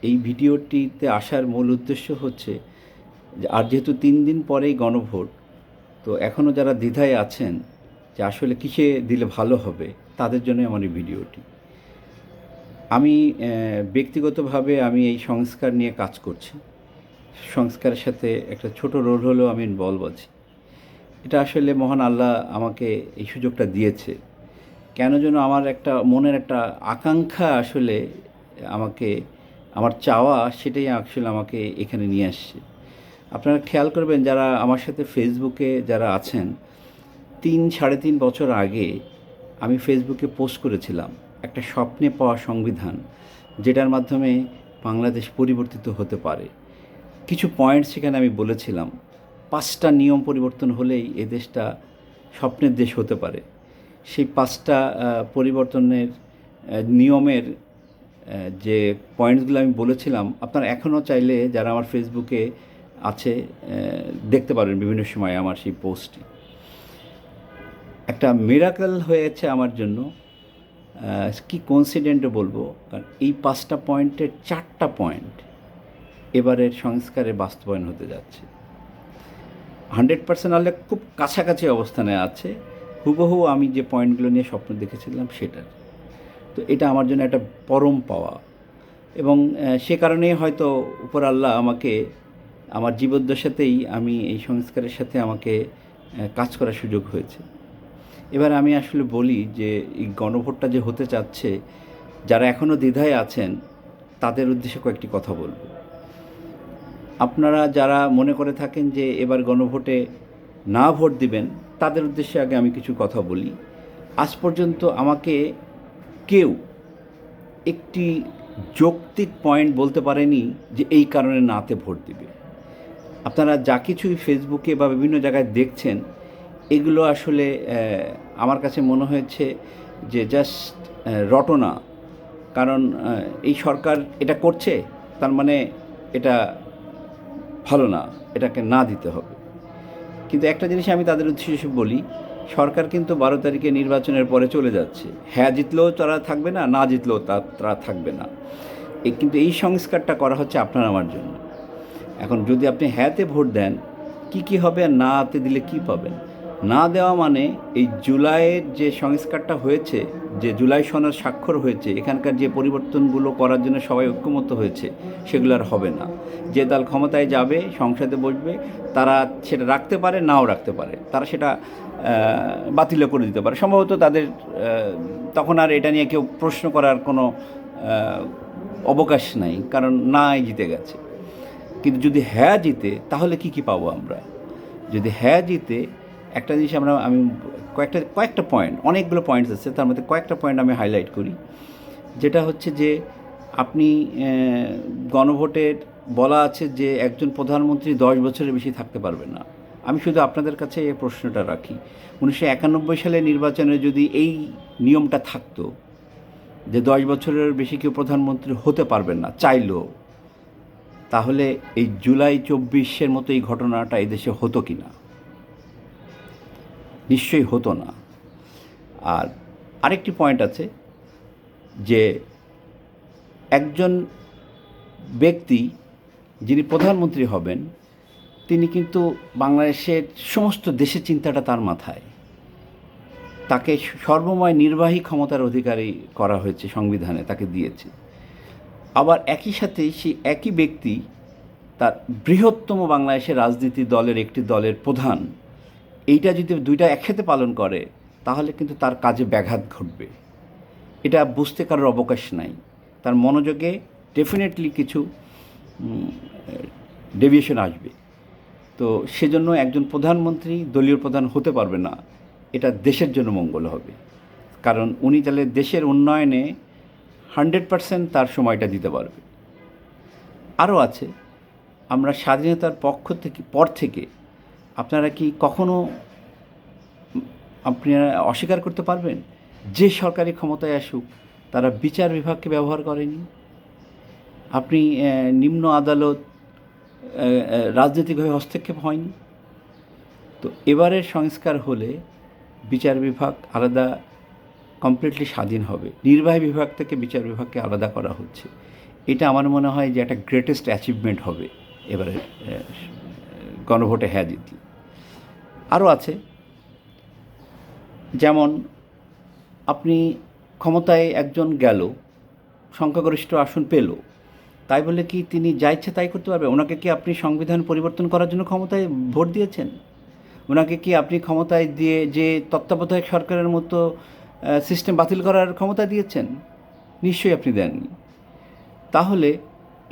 এই ভিডিওটিতে আসার মূল উদ্দেশ্য হচ্ছে যে আর যেহেতু 3 দিন পরেই গণভোট, তো এখনও যারা দ্বিধায় আছেন যে আসলে কিসে দিলে ভালো হবে, তাদের জন্য আমার এই ভিডিওটি। আমি ব্যক্তিগতভাবে আমি এই সংস্কার নিয়ে কাজ করছি। সংস্কারের সাথে একটা ছোট রোল হলেও আমি ইনভলভ আছি। এটা আসলে মহান আল্লাহ আমাকে এই সুযোগটা দিয়েছে। কেন যেন আমার একটা মনের একটা আকাঙ্ক্ষা আসলে আমাকে, আমার চাওয়া সেটাই আসলে আমাকে এখানে নিয়ে আসছে। আপনারা খেয়াল করবেন যারা আমার সাথে ফেসবুকে যারা আছেন, 3-3.5 বছর আগে আমি ফেসবুকে পোস্ট করেছিলাম একটা স্বপ্নে পাওয়া সংবিধান, যেটার মাধ্যমে বাংলাদেশ পরিবর্তিত হতে পারে। কিছু পয়েন্ট সেখানে আমি বলেছিলাম, 5টা নিয়ম পরিবর্তন হলেই এ দেশটা স্বপ্নের দেশ হতে পারে। সেই 5টা পরিবর্তনের নিয়মের যে পয়েন্টসগুলো আমি বলেছিলাম, আপনারা এখনও চাইলে যারা আমার ফেসবুকে আছে দেখতে পারেন বিভিন্ন সময় আমার সেই পোস্টটি। একটা মিরাকল হয়েছে আমার জন্য, কি কোইন্সিডেন্টও বলবো, কারণ এই 5টা পয়েন্টের 4টা পয়েন্ট এবারের সংস্কারে বাস্তবায়ন হতে যাচ্ছে। 100% হলে খুব কাছাকাছি অবস্থানে আছে, হুবহু আমি যে পয়েন্টগুলো নিয়ে স্বপ্ন দেখেছিলাম সেটার। তো এটা আমার জন্য একটা পরম পাওয়া, এবং সে কারণেই হয়তো উপর আল্লাহ আমাকে আমার জীবদ্দশাতেই আমি এই সংস্কারের সাথে আমাকে কাজ করার সুযোগ হয়েছে। এবার আমি আসলে বলি যে এই গণভোটটা যে হতে চাচ্ছে, যারা এখনও দ্বিধায় আছেন তাদের উদ্দেশ্যে কয়েকটি কথা বলবো। আপনারা যারা মনে করে থাকেন যে এবার গণভোটে না ভোট দিবেন, তাদের উদ্দেশ্যে আগে আমি কিছু কথা বলি। আজ পর্যন্ত আমাকে কেউ একটি যৌক্তিক পয়েন্ট বলতে পারেনি যে এই কারণে নাতে ভোট দিবে। আপনারা যা কিছুই ফেসবুকে বা বিভিন্ন জায়গায় দেখছেন, এগুলো আসলে আমার কাছে মনে হয়েছে যে জাস্ট রটনা। কারণ এই সরকার এটা করছে, তার মানে এটা ভালো না, এটাকে না দিতে হবে। কিন্তু একটা জিনিস আমি তাদের উদ্দেশ্যে বলি, সরকার কিন্তু 12 তারিখে নির্বাচনের পরে চলে যাচ্ছে। হ্যাঁ জিতলেও তারা থাকবে না, না জিতলেও তারা থাকবে না। কিন্তু এই সংস্কারটা করা হচ্ছে আপনার আমার জন্য। এখন যদি আপনি হ্যাঁতে ভোট দেন, কি হবে, আর নাতে দিলে কি পাবেন? না দেওয়া মানে এই জুলাইয়ের যে সংস্কারটা হয়েছে, যে জুলাই সনদ স্বাক্ষর হয়েছে, এখানকার যে পরিবর্তনগুলো করার জন্য সবাই ঐক্যমত্য হয়েছে, সেগুলো আর হবে না। যে দল ক্ষমতায় যাবে, সংসদে বসবে, তারা সেটা রাখতে পারে, নাও রাখতে পারে, তারা সেটা বাতিলও করে দিতে পারে। সম্ভবত তাদের তখন আর এটা নিয়ে কেউ প্রশ্ন করার কোনো অবকাশ নাই, কারণ নাই জিতে গেছে। কিন্তু যদি হ্যাঁ জিতে, তাহলে কি পাবো আমরা? যদি হ্যাঁ জিতে, একটা জিনিস আমি কয়েকটা পয়েন্ট, অনেকগুলো পয়েন্টস আছে, তার মধ্যে কয়েকটা পয়েন্ট আমি হাইলাইট করি। যেটা হচ্ছে যে আপনি গণভোটের বলা আছে যে একজন প্রধানমন্ত্রী 10 বছরের বেশি থাকতে পারবে না। আমি শুধু আপনাদের কাছে এই প্রশ্নটা রাখি, 1991 সালে নির্বাচনে যদি এই নিয়মটা থাকতো যে 10 বছরের বেশি কেউ প্রধানমন্ত্রী হতে পারবেন না চাইলেও, তাহলে এই জুলাই 24-এর মতো এই ঘটনাটা এই দেশে হতো কি না? নিশ্চয়ই হতো না। আর আরেকটি পয়েন্ট আছে যে একজন ব্যক্তি যিনি প্রধানমন্ত্রী হবেন, তিনি কিন্তু বাংলাদেশের সমস্ত দেশের চিন্তাটা তার মাথায়। তাকে সর্বময় নির্বাহী ক্ষমতার অধিকারী করা হয়েছে, সংবিধানে তাকে দিয়েছে। আবার একই সাথে সেই একই ব্যক্তি তার বৃহত্তম বাংলাদেশের রাজনীতি দলের একটি দলের প্রধান, এইটা যদি দুইটা একসাথে পালন করে, তাহলে কিন্তু তার কাজে ব্যাঘাত ঘটবে। এটা বুঝতে কারোর অবকাশ নাই। তার মনোযোগে ডেফিনেটলি কিছু ডেভিয়েশন আসবে। তো সেজন্য একজন প্রধানমন্ত্রী দলীয় প্রধান হতে পারবে না, এটা দেশের জন্য মঙ্গল হবে। কারণ উনি তাহলে দেশের উন্নয়নে 100% তার সময়টা দিতে পারবে। আরও আছে, আমরা স্বাধীনতার পর থেকে আপনারা কি কখনো আপনারা অস্বীকার করতে পারবেন যে সরকারি ক্ষমতায় আসুক, তারা বিচার বিভাগকে ব্যবহার করেনি? আপনি নিম্ন আদালত রাজনৈতিকভাবে হস্তক্ষেপ হয়নি। তো এবারের সংস্কার হলে বিচার বিভাগ আলাদা, কমপ্লিটলি স্বাধীন হবে। নির্বাহী বিভাগ থেকে বিচার বিভাগকে আলাদা করা হচ্ছে। এটা আমার মনে হয় যে একটা গ্রেটেস্ট অ্যাচিভমেন্ট হবে এবারে গণভোটে হ্যাঁ জিতলে। আরও আছে, যেমন আপনি ক্ষমতায় একজন গেল, সংখ্যাগরিষ্ঠ আসন পেল, তাই বলে কি তিনি যা ইচ্ছে তাই করতে পারবে? ওনাকে কি আপনি সংবিধান পরিবর্তন করার জন্য ক্ষমতায় ভোট দিয়েছেন? ওনাকে কি আপনি ক্ষমতায় দিয়ে যে তত্ত্বাবধায়ক সরকারের মতো সিস্টেম বাতিল করার ক্ষমতা দিয়েছেন? নিশ্চয়ই আপনি দেননি। তাহলে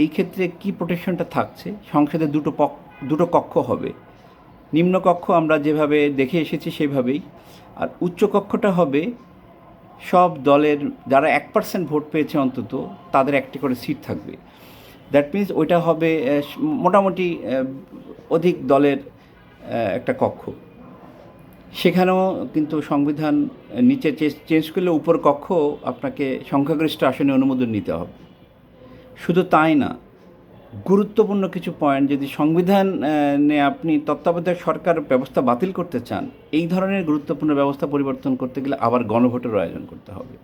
এই ক্ষেত্রে কি প্রোটেকশনটা থাকছে? সংসদে দুটো কক্ষ হবে। নিম্নকক্ষ আমরা যেভাবে দেখে এসেছি সেভাবেই, আর উচ্চকক্ষটা হবে সব দলের যারা 1% ভোট পেয়েছে অন্তত তাদের একটি করে সিট থাকবে। দ্যাট মিন্স ওইটা হবে মোটামুটি অধিক দলের একটা কক্ষ। সেখানেও কিন্তু সংবিধান নিচে চেঞ্জ করলে উপর কক্ষ আপনাকে সংখ্যাগরিষ্ঠ আসনে অনুমোদন নিতে হবে। শুধু তাই না, গুরুত্বপূর্ণ কিছু পয়েন্ট, যদি সংবিধান আপনি তত্ত্বাবধায়ক সরকার ব্যবস্থা বাতিল করতে চান, এই ধরনের গুরুত্বপূর্ণ ব্যবস্থা পরিবর্তন করতে গেলে আবার গণভোটের আয়োজন করতে হবে।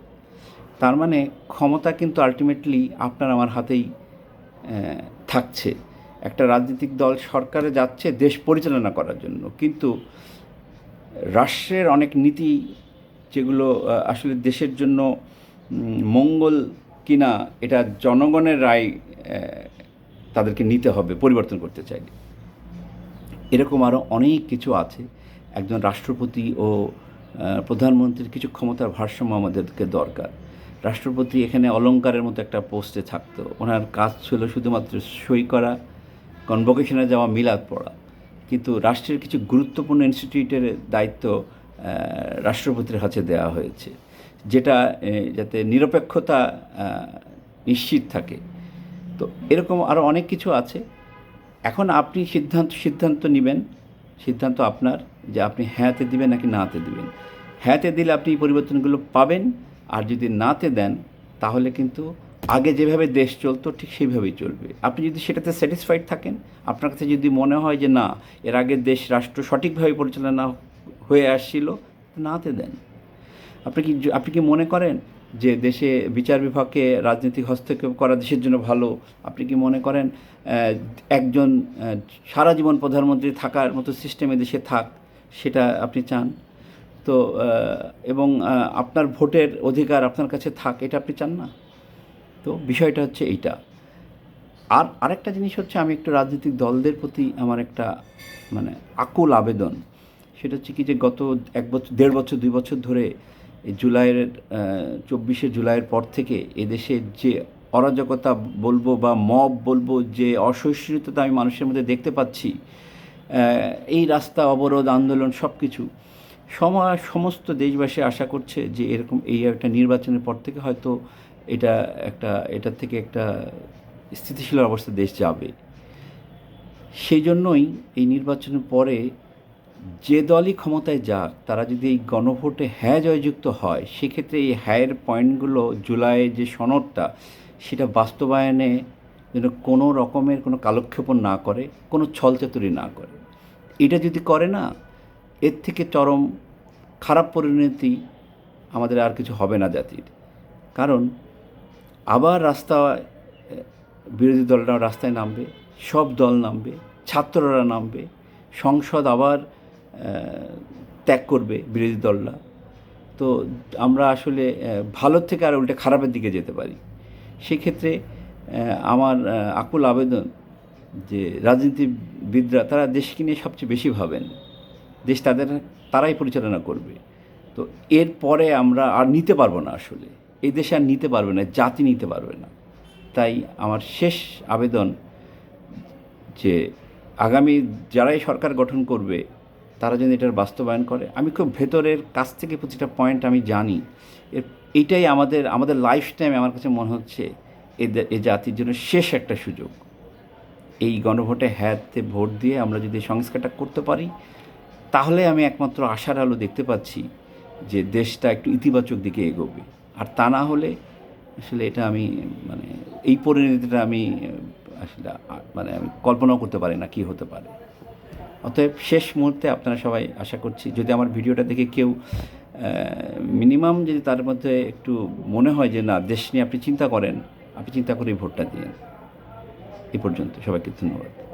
তার মানে ক্ষমতা কিন্তু আলটিমেটলি আপনার আমার হাতেই থাকছে। একটা রাজনৈতিক দল সরকারে যাচ্ছে দেশ পরিচালনা করার জন্য, কিন্তু রাষ্ট্রের অনেক নীতি যেগুলো আসলে দেশের জন্য মঙ্গল কিনা এটা জনগণের রায় তাদেরকে নিতে হবে পরিবর্তন করতে চাইলে। এরকম আরও অনেক কিছু আছে। একজন রাষ্ট্রপতি ও প্রধানমন্ত্রীর কিছু ক্ষমতার ভারসাম্য আমাদেরকে দরকার। রাষ্ট্রপতি এখানে অলংকারের মতো একটা পোস্টে থাকতো, ওনার কাজ ছিল শুধুমাত্র সই করা, কনভোকেশনে যাওয়া, মিলাদ পড়া। কিন্তু রাষ্ট্রের কিছু গুরুত্বপূর্ণ ইনস্টিটিউটের দায়িত্ব রাষ্ট্রপতির হাতে দেওয়া হয়েছে, যেটা যাতে নিরপেক্ষতা নিশ্চিত থাকে। তো এরকম আরও অনেক কিছু আছে। এখন আপনি সিদ্ধান্ত নেবেন, সিদ্ধান্ত আপনার, যে আপনি হ্যাঁতে দিবেন নাকি নাতে দিবেন। হ্যাঁতে দিলে আপনি এই পরিবর্তনগুলো পাবেন, আর যদি নাতে দেন তাহলে কিন্তু আগে যেভাবে দেশ চলতো ঠিক সেইভাবেই চলবে। আপনি যদি সেটাতে স্যাটিসফাইড থাকেন, আপনার কাছে যদি মনে হয় যে না, এর আগে রাষ্ট্র সঠিকভাবে পরিচালনা হয়ে আসছিল, নাতে দেন। আপনি কি মনে করেন যে দেশে বিচার বিভাগকে রাজনৈতিক হস্তক্ষেপ করা দেশের জন্য ভালো? আপনি কি মনে করেন একজন সারা জীবন প্রধানমন্ত্রী থাকার মতো সিস্টেমে দেশে থাক, সেটা আপনি চান? তো এবং আপনার ভোটের অধিকার আপনার কাছে থাক, এটা আপনি চান না? তো বিষয়টা হচ্ছে এইটা। আর আরেকটা জিনিস হচ্ছে, আমি একটু রাজনৈতিক দলদের প্রতি আমার একটা মানে আকুল আবেদন। সেটা হচ্ছে কি, যে গত 1 বছর, 1.5 বছর, 2 বছর ধরে এই 24শে জুলাইয়ের পর থেকে এদেশের যে অরাজকতা বলবো বা মব বলবো, যে অসহিষ্ণুতা আমি মানুষের মধ্যে দেখতে পাচ্ছি, এই রাস্তা অবরোধ, আন্দোলন, সব কিছু, সমস্ত দেশবাসী আশা করছে যে এরকম এই একটা নির্বাচনের পর থেকে হয়তো এটার থেকে একটা স্থিতিশীল অবস্থা দেশ যাবে। সেই জন্যই এই নির্বাচনের পরে যে দলই ক্ষমতায় যাক, তারা যদি এই গণভোটে হ্যাঁ জয়যুক্ত হয়, সেক্ষেত্রে এই হ্যায়ের পয়েন্টগুলো, জুলাইয়ের যে সনদটা, সেটা বাস্তবায়নে যেন কোনো রকমের কোনো কালক্ষেপণ না করে, কোনো ছলচাতুরি না করে। এটা যদি করে না, এর থেকে চরম খারাপ পরিণতি আমাদের আর কিছু হবে না জাতির। কারণ আবার বিরোধী দলরাও রাস্তায় নামবে, সব দল নামবে, ছাত্ররা নামবে, সংসদ আবার ত্যাগ করবে বিরোধী দলরা। তো আমরা আসলে ভালোর থেকে আর উল্টে খারাপের দিকে যেতে পারি। সেক্ষেত্রে আমার আকুল আবেদন যে রাজনীতিবিদরা, তারা দেশকে নিয়ে সবচেয়ে বেশি ভাবেন, দেশ তারাই পরিচালনা করবে। তো এরপরে আমরা আর নিতে পারবো না, আসলে এই দেশে আর নিতে পারবে না, জাতি নিতে পারবে না। তাই আমার শেষ আবেদন যে আগামী যারাই সরকার গঠন করবে, তারা যদি এটার বাস্তবায়ন করে, আমি খুব ভেতরের কাছ থেকে প্রতিটা পয়েন্ট আমি জানি, এইটাই আমাদের লাইফ টাইমে আমার কাছে মনে হচ্ছে এ জাতির জন্য শেষ একটা সুযোগ। এই গণভোটে হ্যাঁতে ভোট দিয়ে আমরা যদি সংস্কারটা করতে পারি, তাহলে আমি একমাত্র আশার আলো দেখতে পাচ্ছি যে দেশটা একটু ইতিবাচক দিকে এগোবে। আর তা না হলে আসলে এটা আমি এই পরিণতিটা আমি আসলে আমি কল্পনাও করতে পারি না কী হতে পারে। অতএব শেষ মুহূর্তে আপনারা সবাই, আশা করছি যদি আমার ভিডিওটা দেখে কেউ মিনিমাম যদি তার মধ্যে একটু মনে হয় যে না, দেশ নিয়ে আপনি চিন্তা করেন, আপনি চিন্তা করে ভোটটা দিন। এ পর্যন্ত সবাইকে ধন্যবাদ।